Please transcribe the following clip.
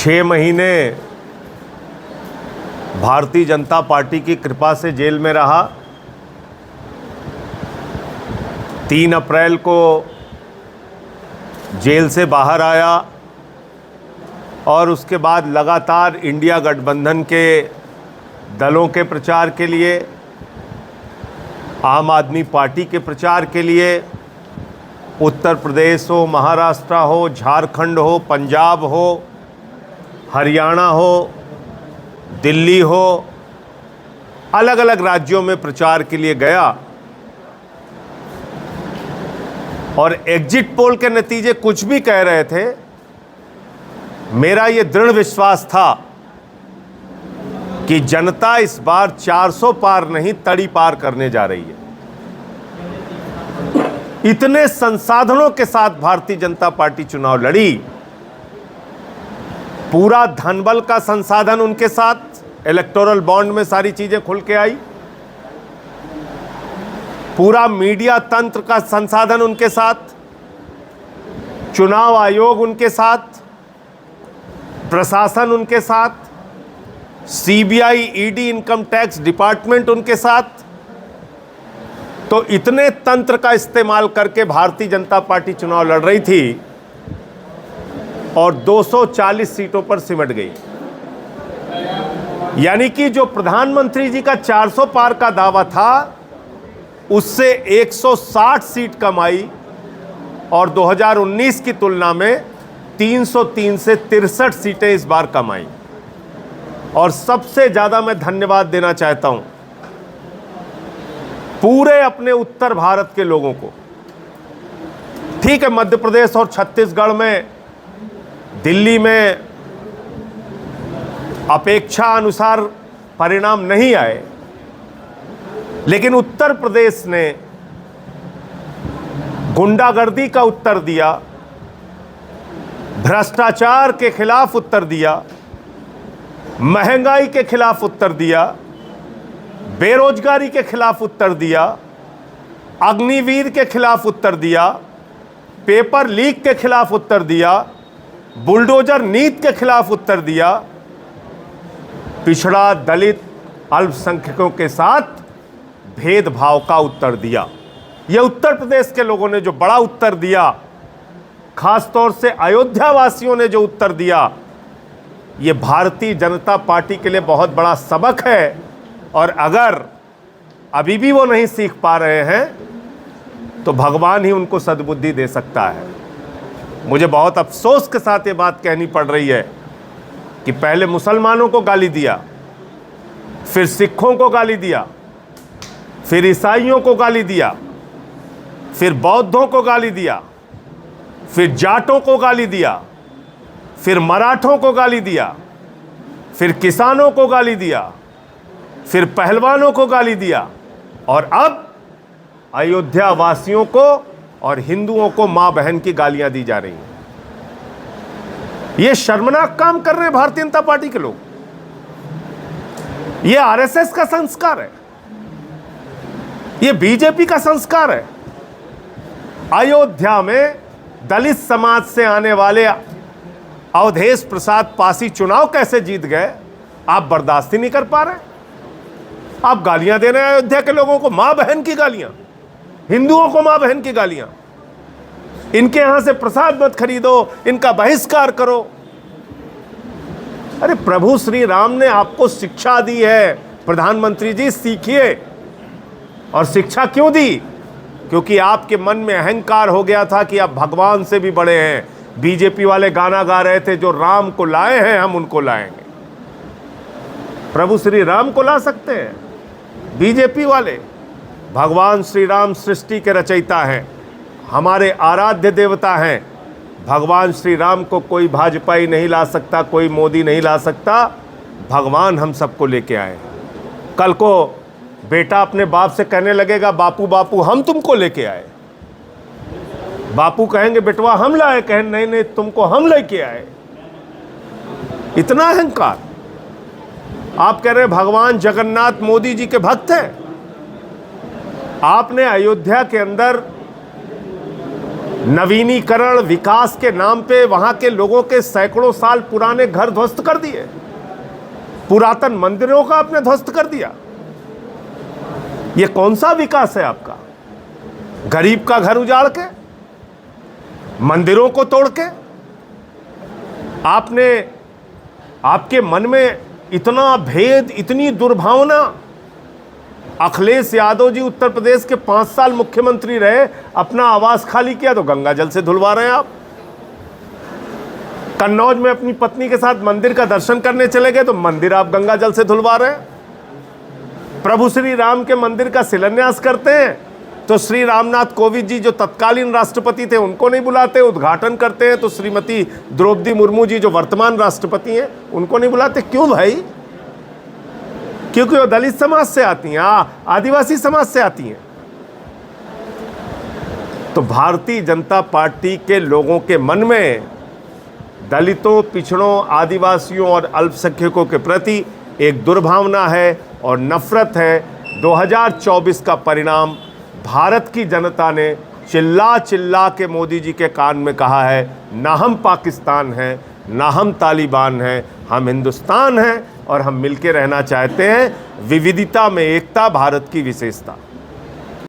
6 महीने भारतीय जनता पार्टी की कृपा से जेल में रहा। 3 अप्रैल को जेल से बाहर आया और उसके बाद लगातार इंडिया गठबंधन के दलों के प्रचार के लिए, आम आदमी पार्टी के प्रचार के लिए उत्तर प्रदेश हो, महाराष्ट्र हो, झारखंड हो, पंजाब हो, हरियाणा हो, दिल्ली हो, अलग अलग राज्यों में प्रचार के लिए गया। और एग्जिट पोल के नतीजे कुछ भी कह रहे थे, मेरा ये दृढ़ विश्वास था कि जनता इस बार 400 पार नहीं, तड़ी पार करने जा रही है। इतने संसाधनों के साथ भारतीय जनता पार्टी चुनाव लड़ी। पूरा धनबल का संसाधन उनके साथ, इलेक्टोरल बॉन्ड में सारी चीजें खुल के आई। पूरा मीडिया तंत्र का संसाधन उनके साथ, चुनाव आयोग उनके साथ, प्रशासन उनके साथ, CBI, ED, income tax department उनके साथ। तो इतने तंत्र का इस्तेमाल करके भारतीय जनता पार्टी चुनाव लड़ रही थी और 240 सीटों पर सिमट गई। यानी कि जो प्रधानमंत्री जी का 400 पार का दावा था, उससे 160 सीट कम आई और 2019 की तुलना में 303 से 63 सीटें इस बार कम आई। और सबसे ज्यादा मैं धन्यवाद देना चाहता हूं पूरे अपने उत्तर भारत के लोगों को। ठीक है, मध्य प्रदेश और छत्तीसगढ़ में, दिल्ली में अपेक्षा अनुसार परिणाम नहीं आए, लेकिन उत्तर प्रदेश ने गुंडागर्दी का उत्तर दिया, भ्रष्टाचार के खिलाफ उत्तर दिया, महंगाई के खिलाफ उत्तर दिया, बेरोजगारी के खिलाफ उत्तर दिया, अग्निवीर के खिलाफ उत्तर दिया, पेपर लीक के खिलाफ उत्तर दिया, बुलडोजर नीति के खिलाफ उत्तर दिया, पिछड़ा, दलित, अल्पसंख्यकों के साथ भेदभाव का उत्तर दिया। यह उत्तर प्रदेश के लोगों ने जो बड़ा उत्तर दिया, खासतौर से अयोध्या वासियों ने जो उत्तर दिया, यह भारतीय जनता पार्टी के लिए बहुत बड़ा सबक है। और अगर अभी भी वो नहीं सीख पा रहे हैं तो भगवान ही उनको सद्बुद्धि दे सकता है। मुझे बहुत अफसोस के साथ ये बात कहनी पड़ रही है कि पहले मुसलमानों को गाली दिया, फिर सिखों को गाली दिया, फिर ईसाइयों को गाली दिया, फिर बौद्धों को गाली दिया, फिर जाटों को गाली दिया, फिर मराठों को गाली दिया, फिर किसानों को गाली दिया, फिर पहलवानों को गाली दिया, और अब अयोध्या वासियों को और हिंदुओं को मां बहन की गालियां दी जा रही हैं। ये शर्मनाक काम कर रहे हैं भारतीय जनता पार्टी के लोग। ये आरएसएस का संस्कार है, ये बीजेपी का संस्कार है। अयोध्या में दलित समाज से आने वाले अवधेश प्रसाद पासी चुनाव कैसे जीत गए, आप बर्दाश्त ही नहीं कर पा रहे। आप गालियां दे रहे हैं अयोध्या के लोगों को, मां बहन की गालियां, हिंदुओं को मां बहन की गालियां। इनके यहां से प्रसाद मत खरीदो, इनका बहिष्कार करो। अरे प्रभु श्री राम ने आपको शिक्षा दी है, प्रधानमंत्री जी सीखिए। और शिक्षा क्यों दी? क्योंकि आपके मन में अहंकार हो गया था कि आप भगवान से भी बड़े हैं। बीजेपी वाले गाना गा रहे थे, जो राम को लाए हैं हम उनको लाएंगे। प्रभु श्री राम को ला सकते हैं बीजेपी वाले? भगवान श्री राम सृष्टि के रचयिता हैं, हमारे आराध्य देवता हैं। भगवान श्री राम को कोई भाजपाई नहीं ला सकता, कोई मोदी नहीं ला सकता। भगवान हम सबको लेके आए। कल को बेटा अपने बाप से कहने लगेगा, बापू बापू हम तुमको लेके आए। बापू कहेंगे बेटवा हम लाए, कहें नहीं नहीं तुमको हम लेके आए। इतना अहंकार। आप कह रहे हैं भगवान जगन्नाथ मोदी जी के भक्त हैं। आपने अयोध्या के अंदर नवीनीकरण विकास के नाम पे वहां के लोगों के सैकड़ों साल पुराने घर ध्वस्त कर दिए, पुरातन मंदिरों का आपने ध्वस्त कर दिया। यह कौन सा विकास है आपका? गरीब का घर उजाड़ के, मंदिरों को तोड़ के। आपके मन में इतना भेद, इतनी दुर्भावना। अखिलेश यादव जी उत्तर प्रदेश के 5 साल मुख्यमंत्री रहे, अपना आवास खाली किया तो गंगा जल से धुलवा रहे हैं आप। कन्नौज में अपनी पत्नी के साथ मंदिर का दर्शन करने चले गए तो मंदिर आप गंगा जल से धुलवा रहे हैं। प्रभु श्री राम के मंदिर का शिलान्यास करते हैं तो श्री रामनाथ कोविंद जी जो तत्कालीन राष्ट्रपति थे उनको नहीं बुलाते। उद्घाटन करते हैं तो श्रीमती द्रौपदी मुर्मू जी जो वर्तमान राष्ट्रपति हैं उनको नहीं बुलाते। क्यों भाई? क्योंकि वो दलित समाज से आती हैं, आदिवासी समाज से आती हैं। तो भारतीय जनता पार्टी के लोगों के मन में दलितों, पिछड़ों, आदिवासियों और अल्पसंख्यकों के प्रति एक दुर्भावना है और नफरत है। 2024 का परिणाम भारत की जनता ने चिल्ला चिल्ला के मोदी जी के कान में कहा है, ना हम पाकिस्तान हैं, ना हम तालिबान हैं, हम हिंदुस्तान हैं और हम मिलके रहना चाहते हैं। विविधता में एकता भारत की विशेषता।